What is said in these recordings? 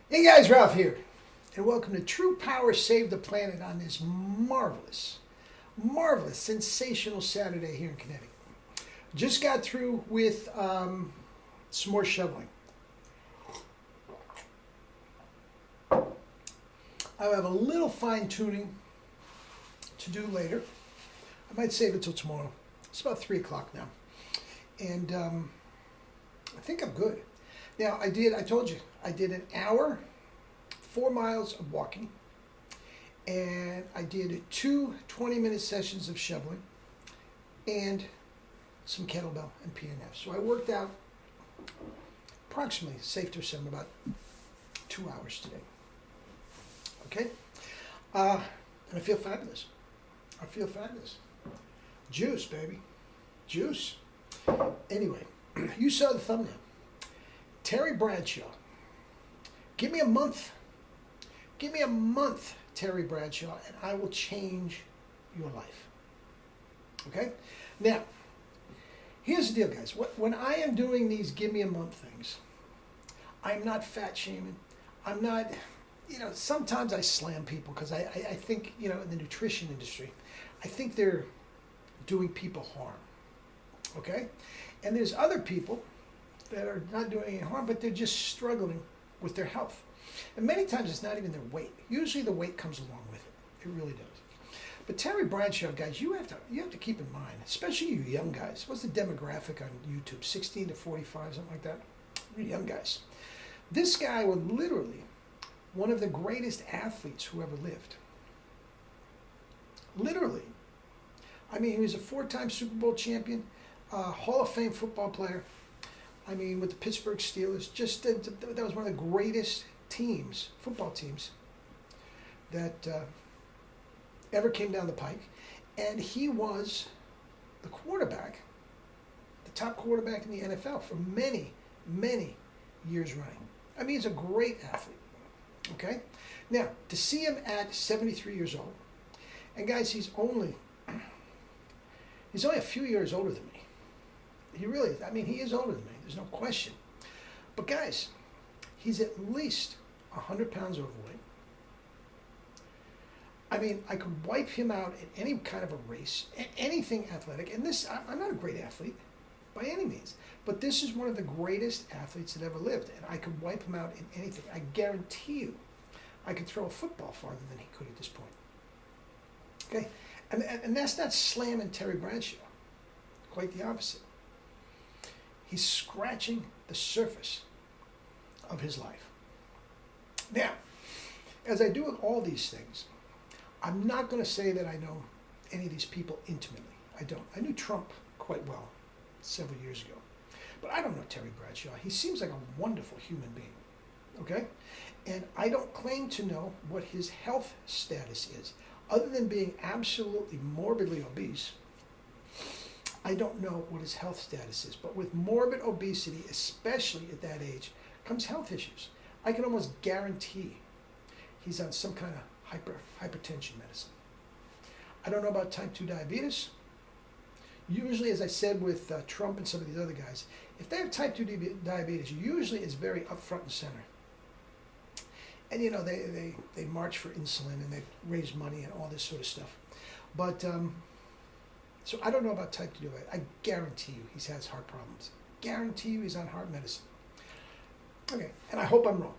Hey guys, Ralph here, and welcome to True Power Save the Planet on this marvelous, sensational Saturday here in Connecticut. Just got through with some more shoveling. I have a little fine tuning to do later. I might save it till tomorrow. It's about 3 o'clock now, and I think I'm good. Now, I told you, I did an hour, 4 miles of walking, and I did two 20-minute sessions of shoveling, and some kettlebell and PNF. So I worked out approximately, safe to assume, about 2 hours today. Okay? And I feel fabulous. Juice, baby. Juice. Anyway, you saw the thumbnail. Terry Bradshaw. Give me a month. Give me a month, Terry Bradshaw, and I will change your life. Okay? Now, here's the deal, guys. When I am doing these give me a month things, I'm not fat shaming. I'm not, sometimes I slam people because I think, in the nutrition industry, I think they're doing people harm. Okay? And there's other people that are not doing any harm, but they're just struggling with their health. And many times it's not even their weight. Usually the weight comes along with it. It really does. But Terry Bradshaw, guys, you have to keep in mind, especially you young guys. What's the demographic on YouTube? 16 to 45, something like that? You young guys. This guy was literally one of the greatest athletes who ever lived. Literally. I mean, he was a 4-time Super Bowl champion, Hall of Fame football player. I mean, with the Pittsburgh Steelers, that was one of the greatest teams, football teams, that ever came down the pike. And he was the quarterback, the top quarterback in the NFL for many, many years running. I mean, he's a great athlete. Okay? Now, to see him at 73 years old, and guys, he's only a few years older than me. He really is. I mean, he is older than me. There's no question. But guys, he's at least 100 pounds overweight. I mean, I could wipe him out in any kind of a race, anything athletic. And I'm not a great athlete by any means, but this is one of the greatest athletes that ever lived. And I could wipe him out in anything. I guarantee you, I could throw a football farther than he could at this point. Okay? And that's not slamming Terry Bradshaw. Quite the opposite. He's scratching the surface of his life. Now, as I do with all these things, I'm not going to say that I know any of these people intimately. I don't. I knew Trump quite well several years ago. But I don't know Terry Bradshaw. He seems like a wonderful human being. Okay? And I don't claim to know what his health status is. Other than being absolutely morbidly obese, I don't know what his health status is. But with morbid obesity, especially at that age, comes health issues. I can almost guarantee he's on some kind of hypertension medicine. I don't know about type 2 diabetes. Usually, as I said with Trump and some of these other guys, if they have type 2 diabetes, usually it's very up front and center. And they march for insulin and they raise money and all this sort of stuff. But so I don't know about type 2 diabetes. I guarantee you he has heart problems. Guarantee you he's on heart medicine. Okay, and I hope I'm wrong.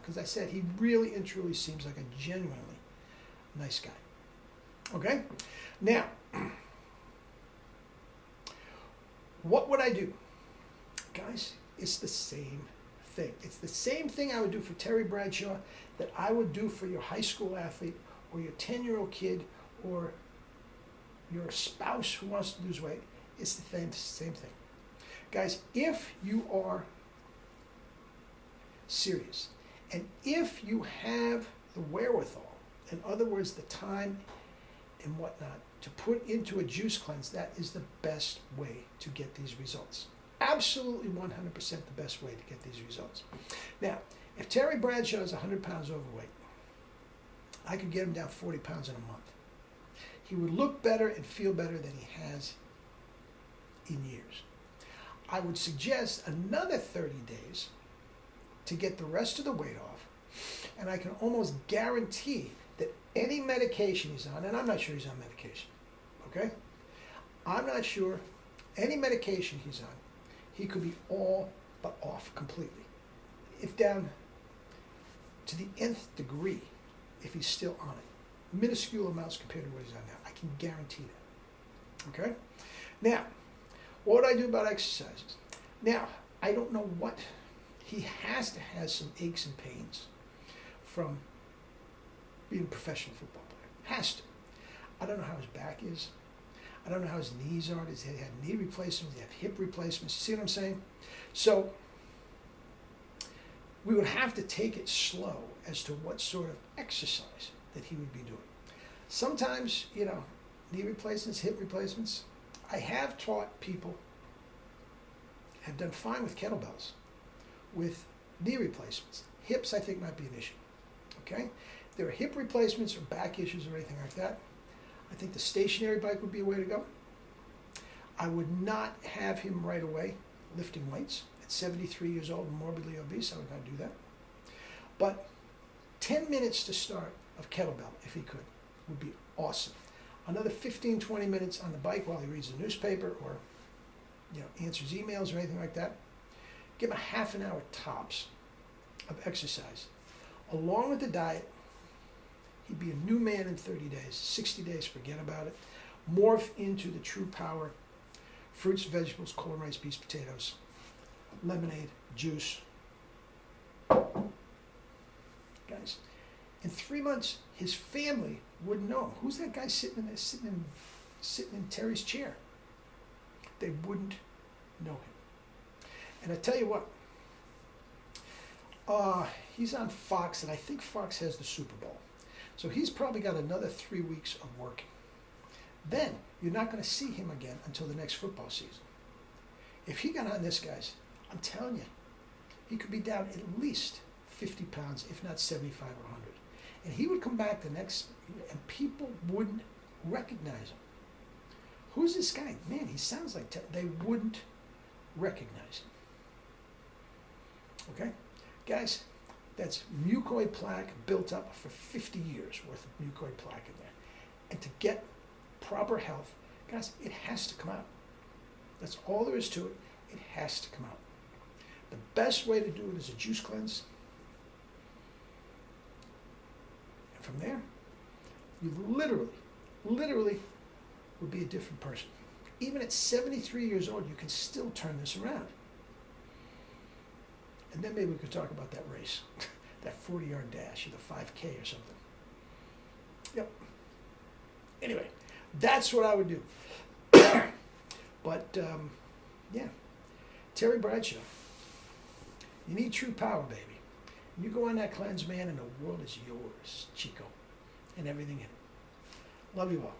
Because I said he really and truly seems like a genuinely nice guy. Okay? Now, what would I do? Guys, it's the same thing. It's the same thing I would do for Terry Bradshaw that I would do for your high school athlete or your 10-year-old kid or your spouse who wants to lose weight. It's the same thing. Guys, if you are serious and if you have the wherewithal, in other words, the time and whatnot, to put into a juice cleanse, that is the best way to get these results. Absolutely 100% the best way to get these results. Now, if Terry Bradshaw is 100 pounds overweight, I could get him down 40 pounds in a month. He would look better and feel better than he has in years. I would suggest another 30 days to get the rest of the weight off, and I can almost guarantee that any medication he's on, and I'm not sure he's on medication, okay? I'm not sure any medication he's on, he could be all but off completely. If down to the nth degree, if he's still on it. Minuscule amounts compared to what he's on now. I can guarantee that. Okay? Now, what do I do about exercises? Now, I don't know what. He has to have some aches and pains from being a professional football player. Has to. I don't know how his back is. I don't know how his knees are. Does he have knee replacements? Does he have hip replacements? You see what I'm saying? So, we would have to take it slow as to what sort of exercise that he would be doing. Sometimes, knee replacements, hip replacements. I have taught people, have done fine with kettlebells, with knee replacements. Hips, I think, might be an issue. Okay? If there are hip replacements or back issues or anything like that, I think the stationary bike would be a way to go. I would not have him right away lifting weights. At 73 years old and morbidly obese, I would not do that. But 10 minutes to start of kettlebell, if he could, would be awesome. Another 15, 20 minutes on the bike while he reads the newspaper or answers emails or anything like that. Give him a half an hour tops of exercise. Along with the diet, he'd be a new man in 30 days. 60 days, forget about it. Morph into the true power. Fruits, vegetables, corn, rice, peas, potatoes, lemonade, juice. Guys, in 3 months, his family wouldn't know him. Who's that guy sitting in Terry's chair? They wouldn't know him. And I tell you what, he's on Fox, and I think Fox has the Super Bowl. So he's probably got another 3 weeks of working. Then you're not going to see him again until the next football season. If he got on this, guys, I'm telling you, he could be down at least 50 pounds, if not 75 or 100. And he would come back the next, and people wouldn't recognize him. Who's this guy? Man, he sounds like they wouldn't recognize him. Okay? Guys, that's mucoid plaque built up for 50 years worth of mucoid plaque in there. And to get proper health, guys, it has to come out. That's all there is to it. It has to come out. The best way to do it is a juice cleanse. And from there, you literally would be a different person. Even at 73 years old, you can still turn this around. And then maybe we could talk about that race, that 40-yard dash, or the 5K or something. Yep. Anyway, that's what I would do. But, yeah, Terry Bradshaw, you need true power, baby. You go on that cleanse, man, and the world is yours, Chico, and everything in it. Love you all.